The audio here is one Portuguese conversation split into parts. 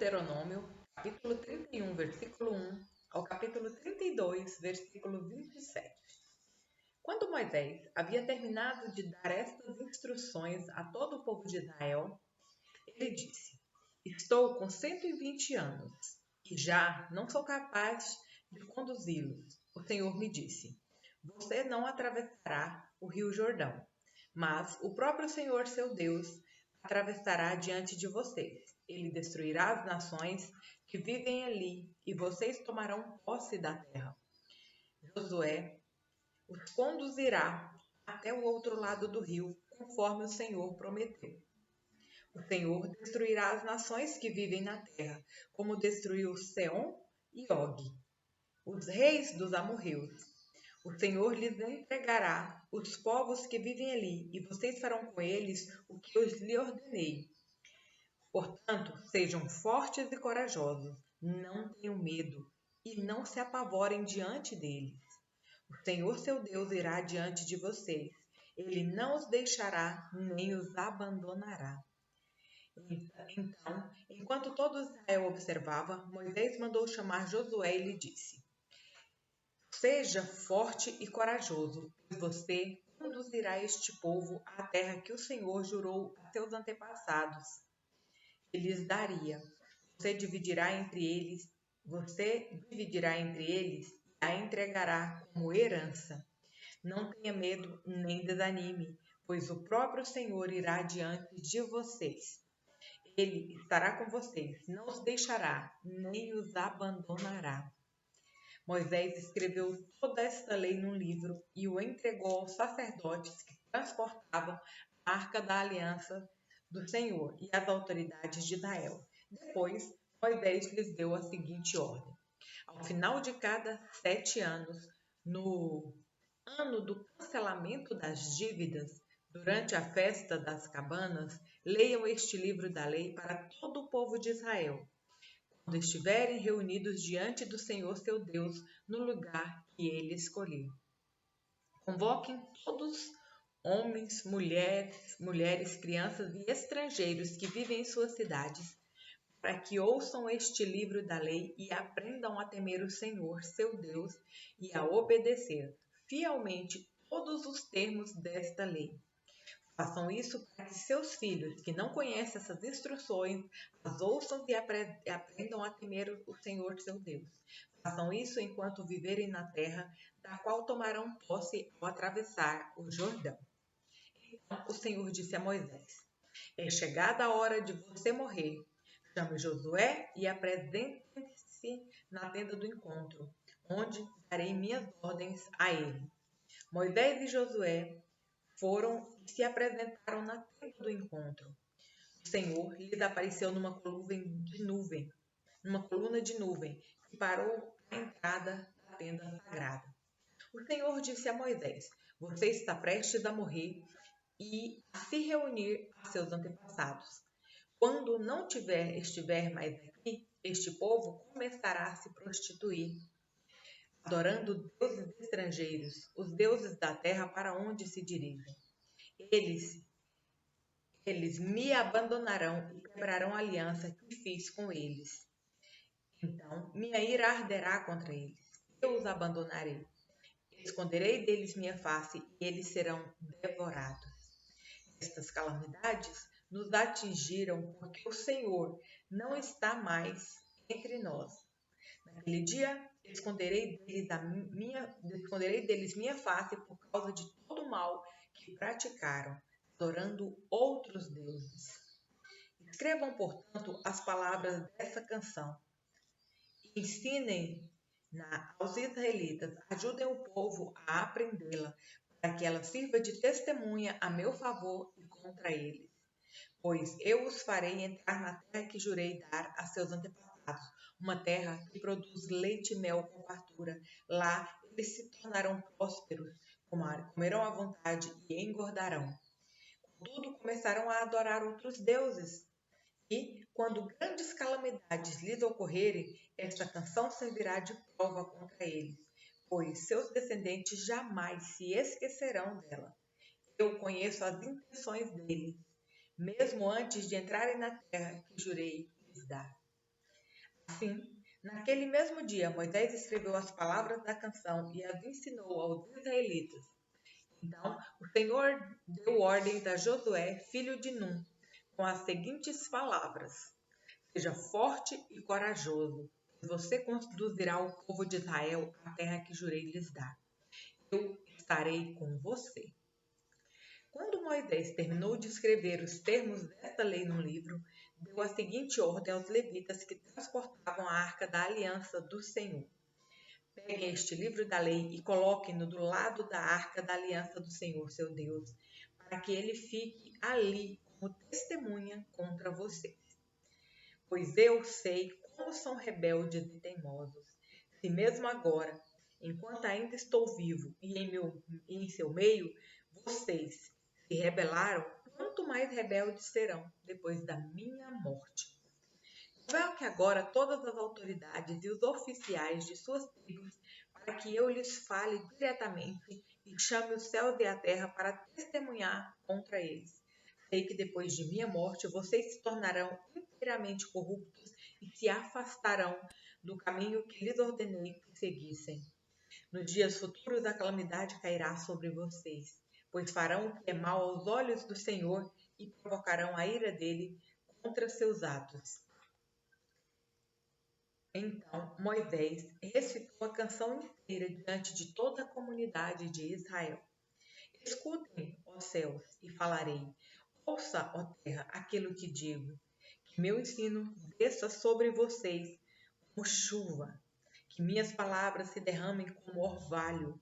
Deuteronômio, capítulo 31, versículo 1 ao capítulo 32, versículo 27. Quando Moisés havia terminado de dar estas instruções a todo o povo de Israel, ele disse: Estou com 120 anos e já não sou capaz de conduzi-los. O Senhor me disse: Você não atravessará o rio Jordão, mas o próprio Senhor, seu Deus, atravessará diante de vocês. Ele destruirá as nações que vivem ali e vocês tomarão posse da terra. Josué os conduzirá até o outro lado do rio, conforme o Senhor prometeu. O Senhor destruirá as nações que vivem na terra, como destruiu Seom e Og, os reis dos amorreus. O Senhor lhes entregará os povos que vivem ali, e vocês farão com eles o que eu lhe ordenei. Portanto, sejam fortes e corajosos, não tenham medo e não se apavorem diante deles. O Senhor seu Deus irá diante de vocês. Ele não os deixará nem os abandonará. Então, enquanto todo Israel observava, Moisés mandou chamar Josué e lhe disse: Seja forte e corajoso, pois você conduzirá este povo à terra que o Senhor jurou a seus antepassados que lhes daria. Você dividirá entre eles e a entregará como herança. Não tenha medo nem desanime, pois o próprio Senhor irá diante de vocês. Ele estará com vocês, não os deixará, nem os abandonará. Moisés escreveu toda esta lei num livro e o entregou aos sacerdotes que transportavam a arca da aliança do Senhor e às autoridades de Israel. Depois, Moisés lhes deu a seguinte ordem: ao final de cada 7 anos, no ano do cancelamento das dívidas, durante a festa das cabanas, leiam este livro da lei para todo o povo de Israel, quando estiverem reunidos diante do Senhor seu Deus, no lugar que ele escolher. Convoquem todos, homens, mulheres, crianças e estrangeiros que vivem em suas cidades, para que ouçam este livro da lei e aprendam a temer o Senhor, seu Deus, e a obedecer fielmente todos os termos desta lei. Façam isso para que seus filhos, que não conhecem essas instruções, as ouçam e aprendam a temer o Senhor, seu Deus. Façam isso enquanto viverem na terra, da qual tomarão posse ao atravessar o Jordão. Então o Senhor disse a Moisés: É chegada a hora de você morrer. Chame Josué e apresente-se na tenda do encontro, onde darei minhas ordens a ele. Moisés e Josué foram e se apresentaram na tenda do encontro. O Senhor lhes apareceu numa coluna de nuvem, que parou à entrada da tenda sagrada. O Senhor disse a Moisés: Você está prestes a morrer e a se reunir a seus antepassados. Quando não estiver mais aqui, este povo começará a se prostituir, adorando deuses estrangeiros, os deuses da terra para onde se dirigem. Eles me abandonarão e quebrarão a aliança que fiz com eles. Então minha ira arderá contra eles. Eu os abandonarei. Esconderei deles minha face e eles serão devorados. Estas calamidades nos atingiram porque o Senhor não está mais entre nós. Naquele dia, esconderei deles minha face por causa de todo o mal que praticaram, adorando outros deuses. Escrevam, portanto, as palavras dessa canção. Ensinem aos israelitas, ajudem o povo a aprendê-la, para que ela sirva de testemunha a meu favor e contra eles. Pois eu os farei entrar na terra que jurei dar a seus antepassados, uma terra que produz leite e mel com fartura. Lá eles se tornarão prósperos, comerão à vontade e engordarão. Contudo, começarão a adorar outros deuses. E, quando grandes calamidades lhes ocorrerem, esta canção servirá de prova contra eles, pois seus descendentes jamais se esquecerão dela. Eu conheço as intenções deles, mesmo antes de entrarem na terra que jurei lhes dar. Assim, naquele mesmo dia, Moisés escreveu as palavras da canção e as ensinou aos israelitas. Então, o Senhor deu ordens a Josué, filho de Num, com as seguintes palavras: Seja forte e corajoso, pois você conduzirá o povo de Israel à terra que jurei lhes dar. Eu estarei com você. Quando Moisés terminou de escrever os termos desta lei no livro, deu a seguinte ordem aos levitas que transportavam a arca da aliança do Senhor. Peguem este livro da lei e coloquem-no do lado da arca da aliança do Senhor, seu Deus, para que ele fique ali como testemunha contra vocês. Pois eu sei como são rebeldes e teimosos. Se mesmo agora, enquanto ainda estou vivo e em seu meio, vocês se rebelaram, quanto mais rebeldes serão depois da minha morte. Convoque que agora todas as autoridades e os oficiais de suas tribos, para que eu lhes fale diretamente e chame os céus e a terra para testemunhar contra eles. Sei que depois de minha morte vocês se tornarão inteiramente corruptos e se afastarão do caminho que lhes ordenei que seguissem. Nos dias futuros a calamidade cairá sobre vocês, pois farão o que é mal aos olhos do Senhor e provocarão a ira dele contra seus atos. Então Moisés recitou a canção inteira diante de toda a comunidade de Israel. Escutem, ó céus, e falarei. Ouça, ó terra, aquilo que digo. Que meu ensino desça sobre vocês como chuva. Que minhas palavras se derramem como orvalho.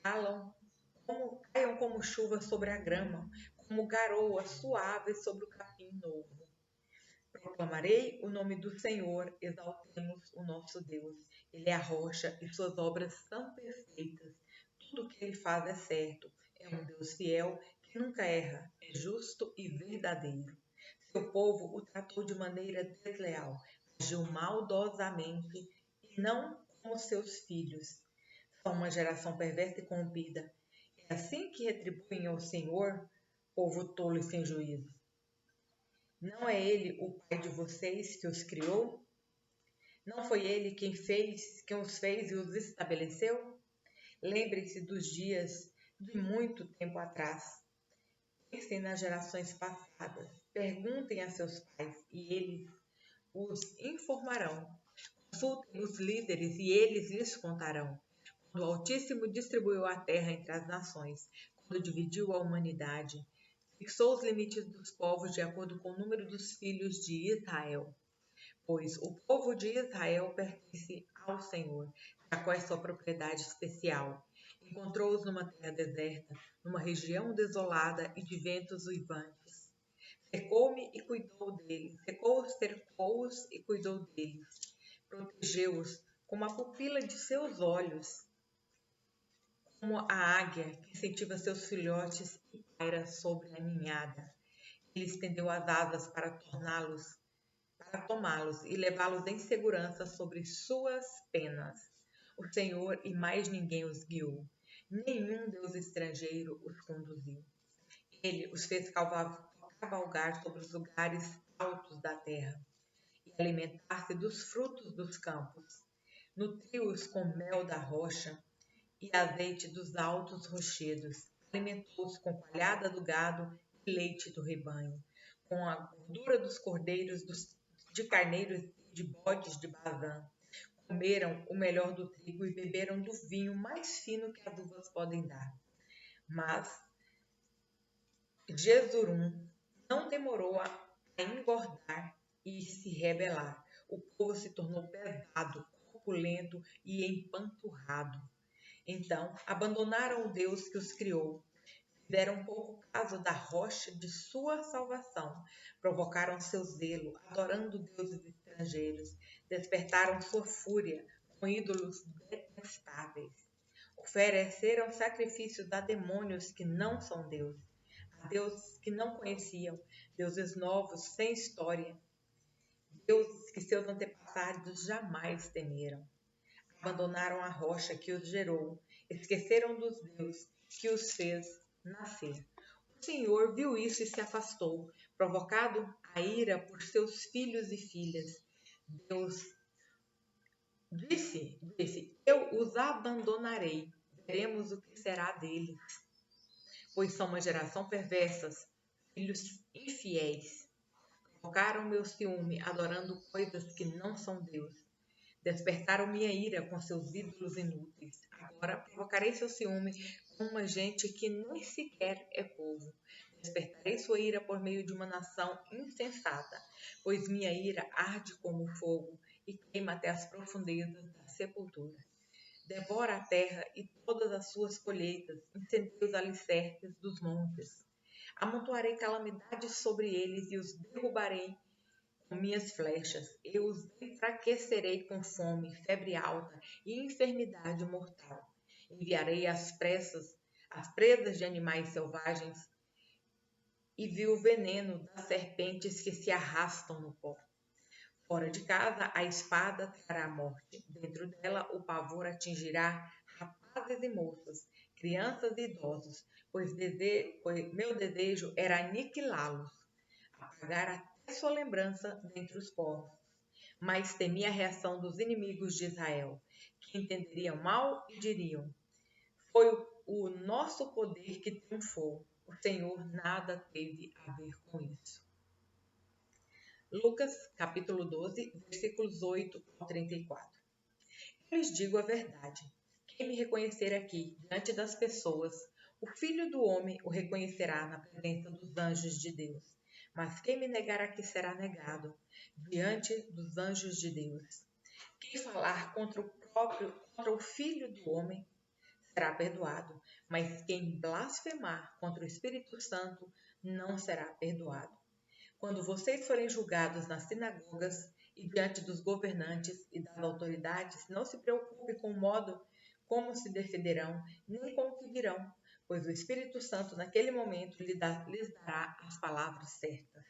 Caiam como chuva sobre a grama, como garoa suave sobre o capim novo. Proclamarei o nome do Senhor, exaltemos o nosso Deus. Ele é a rocha e suas obras são perfeitas. Tudo o que ele faz é certo. É um Deus fiel que nunca erra, é justo e verdadeiro. Seu povo o tratou de maneira desleal, agiu maldosamente e não como seus filhos. São uma geração perversa e corrompida. É assim que retribuem ao Senhor, povo tolo e sem juízo. Não é ele o pai de vocês que os criou? Não foi ele quem os fez e os estabeleceu? Lembrem-se dos dias de muito tempo atrás. Pensem nas gerações passadas. Perguntem a seus pais e eles os informarão. Consultem os líderes e eles lhes contarão. Quando o Altíssimo distribuiu a terra entre as nações, quando dividiu a humanidade, fixou os limites dos povos de acordo com o número dos filhos de Israel. Pois o povo de Israel pertence ao Senhor, Jacó é sua propriedade especial. Encontrou-os numa terra deserta, numa região desolada e de ventos uivantes. Cercou-os e cuidou deles. Protegeu-os como a pupila de seus olhos, como a águia que incentiva seus filhotes e paira sobre a ninhada. Ele estendeu as asas para tomá-los e levá-los em segurança sobre suas penas. O Senhor e mais ninguém os guiou. Nenhum deus estrangeiro os conduziu. Ele os fez cavalgar sobre os lugares altos da terra e alimentar-se dos frutos dos campos. Nutriu-os com mel da rocha e azeite dos altos rochedos. Alimentou-os com palhada do gado e leite do rebanho, com a gordura dos cordeiros, de carneiros e de bodes de Bazã. Comeram o melhor do trigo e beberam do vinho mais fino que as uvas podem dar. Mas Jesurum não demorou a engordar e se rebelar. O povo se tornou pesado, corpulento e empanturrado. Então abandonaram o Deus que os criou. Fizeram pouco caso da rocha de sua salvação. Provocaram seu zelo, adorando deuses estrangeiros. Despertaram sua fúria com ídolos detestáveis. Ofereceram sacrifícios a demônios que não são deuses, a deuses que não conheciam, deuses novos, sem história, deuses que seus antepassados jamais temeram. Abandonaram a rocha que os gerou, esqueceram dos deuses que os fez nascer. O Senhor viu isso e se afastou, provocado a ira por seus filhos e filhas. Deus Disse, eu os abandonarei. Veremos o que será deles. Pois são uma geração perversa, filhos infiéis. Provocaram meu ciúme, adorando coisas que não são Deus. Despertaram minha ira com seus ídolos inúteis. Agora provocarei seu ciúme com uma gente que nem sequer é povo. Despertarei sua ira por meio de uma nação insensata, pois minha ira arde como fogo e queima até as profundezas da sepultura. Devora a terra e todas as suas colheitas, incendeia os alicerces dos montes. Amontoarei calamidades sobre eles e os derrubarei com minhas flechas. Eu os enfraquecerei com fome, febre alta e enfermidade mortal. Enviarei as presas de animais selvagens e vi o veneno das serpentes que se arrastam no pó. Fora de casa, a espada trará a morte. Dentro dela, o pavor atingirá rapazes e moças, crianças e idosos, pois meu desejo era aniquilá-los, apagar até sua lembrança dentre os povos. Mas temi a reação dos inimigos de Israel, que entenderiam mal e diriam: foi o nosso poder que triunfou. O Senhor nada teve a ver com isso. Lucas, capítulo 12, versículos 8 ao 34. Eu lhes digo a verdade. Quem me reconhecer aqui, diante das pessoas, o Filho do Homem o reconhecerá na presença dos anjos de Deus. Mas quem me negar aqui será negado diante dos anjos de Deus. Quem falar contra o Filho do Homem, será perdoado. Mas quem blasfemar contra o Espírito Santo, não será perdoado. Quando vocês forem julgados nas sinagogas e diante dos governantes e das autoridades, não se preocupe com o modo como se defenderão, nem com o que dirão, pois o Espírito Santo naquele momento lhes dará as palavras certas.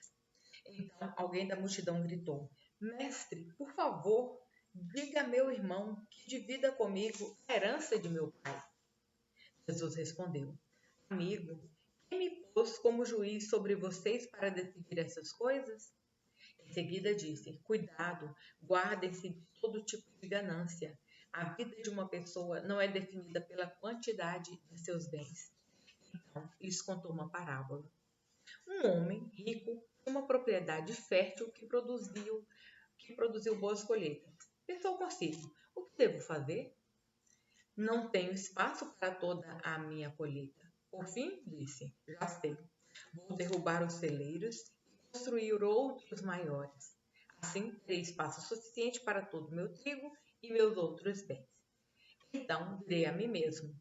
Então alguém da multidão gritou: Mestre, por favor, diga a meu irmão que divida comigo a herança de meu pai. Jesus respondeu: Amigo, quem me pôs como juiz sobre vocês para decidir essas coisas? Em seguida disse: Cuidado, guardem-se de todo tipo de ganância. A vida de uma pessoa não é definida pela quantidade de seus bens. Então, lhes contou uma parábola. Um homem rico tinha uma propriedade fértil que produziu boas colheitas. Pensou consigo: o que devo fazer? Não tenho espaço para toda a minha colheita. Por fim, disse: Já sei. Vou derrubar os celeiros e construir outros maiores. Assim terei espaço suficiente para todo o meu trigo e meus outros bens. Então direi a mim mesmo: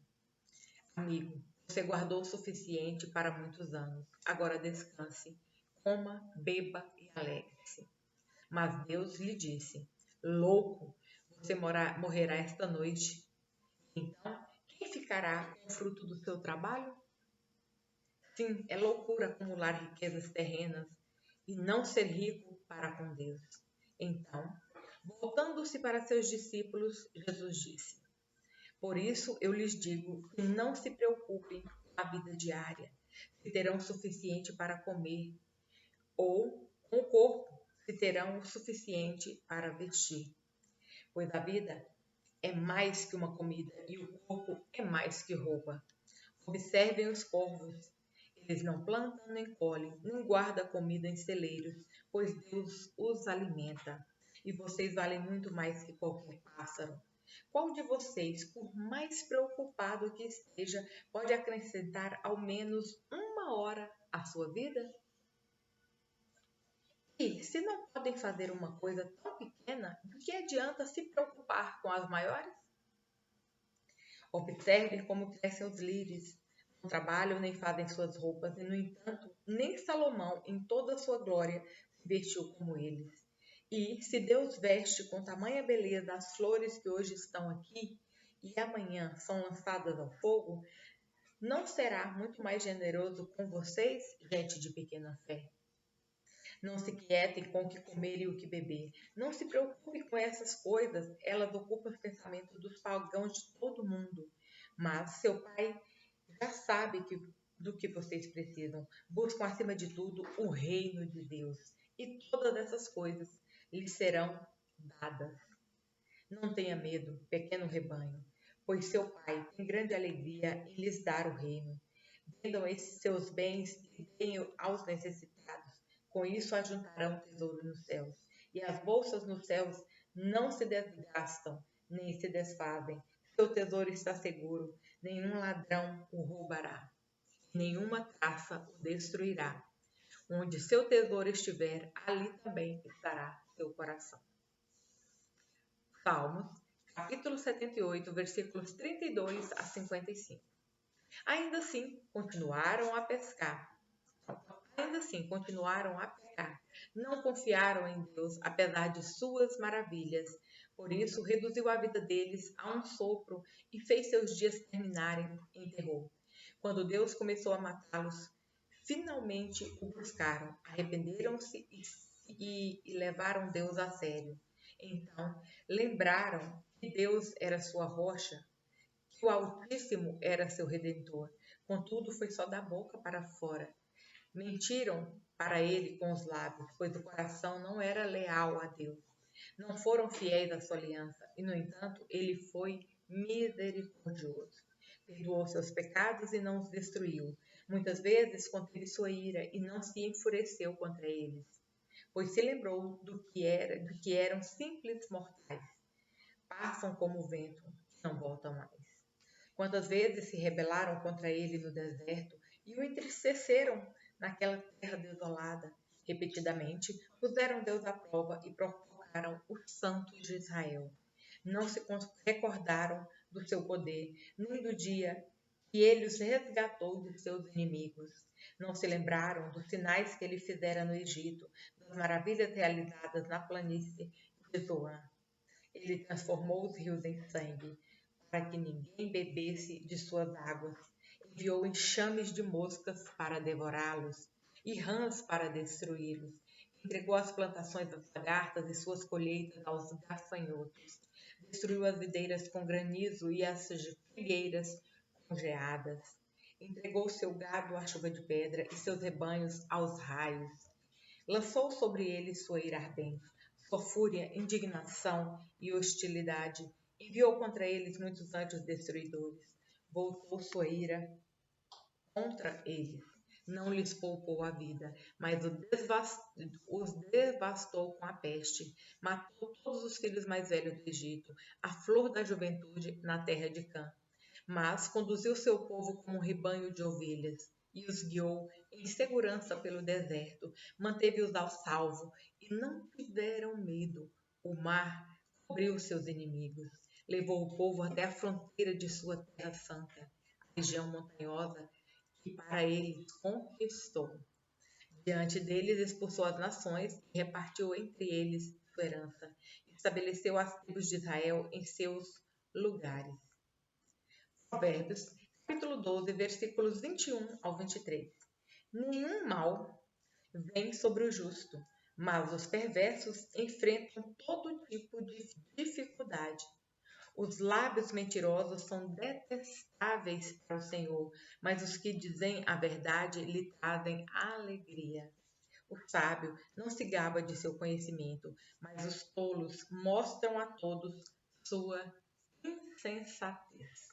Amigo, você guardou o suficiente para muitos anos. Agora descanse, coma, beba e alegre-se. Mas Deus lhe disse: Louco, você morrerá esta noite. Então, quem ficará com o fruto do seu trabalho? Sim, é loucura acumular riquezas terrenas e não ser rico para com Deus. Então, voltando-se para seus discípulos, Jesus disse: Por isso eu lhes digo que não se preocupem com a vida diária, se terão o suficiente para comer, ou com o corpo, se terão o suficiente para vestir. Pois a vida é mais que uma comida e o corpo é mais que roupa. Observem os corvos. Eles não plantam nem colhem, nem guardam comida em celeiros, pois Deus os alimenta. E vocês valem muito mais que qualquer pássaro. Qual de vocês, por mais preocupado que esteja, pode acrescentar ao menos uma hora à sua vida? E, se não podem fazer uma coisa tão pequena, de que adianta se preocupar com as maiores? Observem como crescem os lírios. Não trabalham nem fazem suas roupas, e, no entanto, nem Salomão, em toda a sua glória, se vestiu como eles. E, se Deus veste com tamanha beleza as flores que hoje estão aqui e amanhã são lançadas ao fogo, não será muito mais generoso com vocês, gente de pequena fé? Não se quietem com o que comer e o que beber. Não se preocupe com essas coisas, elas ocupam os pensamentos dos pagãos de todo mundo. Mas seu Pai já sabe do que vocês precisam. Buscam, acima de tudo, o reino de Deus. E todas essas coisas lhes serão dadas. Não tenha medo, pequeno rebanho, pois seu Pai tem grande alegria em lhes dar o reino. Vendam esses seus bens e deem aos necessitados. Com isso ajuntarão tesouro nos céus. E as bolsas nos céus não se desgastam, nem se desfazem. Seu tesouro está seguro, nenhum ladrão o roubará, nenhuma traça o destruirá. Onde seu tesouro estiver, ali também estará seu coração. Salmos, capítulo 78, versículos 32 a 55. Ainda assim, continuaram a pescar. Não confiaram em Deus, apesar de suas maravilhas. Por isso, reduziu a vida deles a um sopro e fez seus dias terminarem em terror. Quando Deus começou a matá-los, finalmente o buscaram, arrependeram-se e levaram Deus a sério. Então, lembraram que Deus era sua rocha, que o Altíssimo era seu Redentor. Contudo, foi só da boca para fora. Mentiram para ele com os lábios, pois o coração não era leal a Deus. Não foram fiéis à sua aliança, e, no entanto, ele foi misericordioso. Perdoou seus pecados e não os destruiu. Muitas vezes conteve sua ira e não se enfureceu contra eles, pois se lembrou do que eram simples mortais. Passam como o vento, não voltam mais. Quantas vezes se rebelaram contra ele no deserto e o entristeceram naquela terra desolada. Repetidamente puseram Deus à prova e provocaram os santos de Israel. Não se recordaram do seu poder, nem do dia que ele os resgatou de seus inimigos. Não se lembraram dos sinais que ele fizera no Egito, das maravilhas realizadas na planície de Zoan. Ele transformou os rios em sangue, para que ninguém bebesse de suas águas. Enviou enxames de moscas para devorá-los e rãs para destruí-los. Entregou as plantações das lagartas e suas colheitas aos gafanhotos. Destruiu as videiras com granizo e as figueiras com geadas. Entregou seu gado à chuva de pedra e seus rebanhos aos raios. Lançou sobre eles sua ira ardente, sua fúria, indignação e hostilidade. Enviou contra eles muitos anjos destruidores. Voltou sua ira contra eles. Não lhes poupou a vida, mas os devastou com a peste. Matou todos os filhos mais velhos do Egito, a flor da juventude na terra de Cã. Mas conduziu seu povo como um rebanho de ovelhas e os guiou em segurança pelo deserto. Manteve-os ao salvo e não tiveram medo. O mar cobriu seus inimigos. Levou o povo até a fronteira de sua terra santa, a região montanhosa que para eles conquistou. Diante deles expulsou as nações e repartiu entre eles sua herança. Estabeleceu as tribos de Israel em seus lugares. Provérbios, capítulo 12, versículos 21 ao 23. Nenhum mal vem sobre o justo, mas os perversos enfrentam todo tipo de dificuldade. Os lábios mentirosos são detestáveis para o Senhor, mas os que dizem a verdade lhe trazem alegria. O sábio não se gaba de seu conhecimento, mas os tolos mostram a todos sua insensatez.